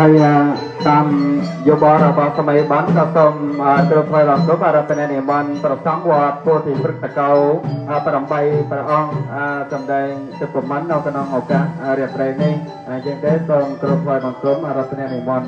ហើយតាមយោបល់របស់សម័យបានក៏សូមគ្រូផ្លូវរបស់គ្រប់អរតននិមន្តប្រសងវត្តពោធិព្រឹទ្ធកោ8ព្រះអង្គសម្ដែងទឹកប្រមាណនៅក្នុងឱកាសរាត្រីនេះជាងទេសូមគ្រូផ្លូវរបស់គ្រប់អរតននិមន្ត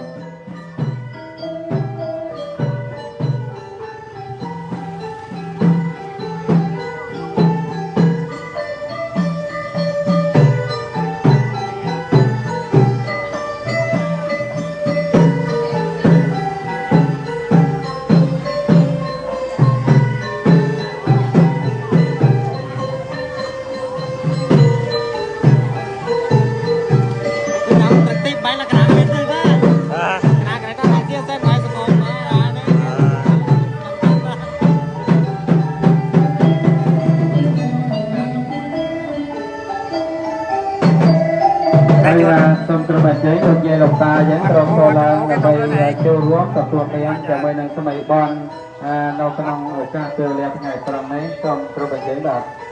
សូមគ្រូបាជ័យលោកយាយលោកតាយ៉ាងរកចូលឡើងដើម្បីចូលរួមទទួលទានជាមួយនឹងសម័យបននៅក្នុងឱកាសពេលលាថ្ងៃត្រង់នេះសូមគ្រូបាជ័យបាទ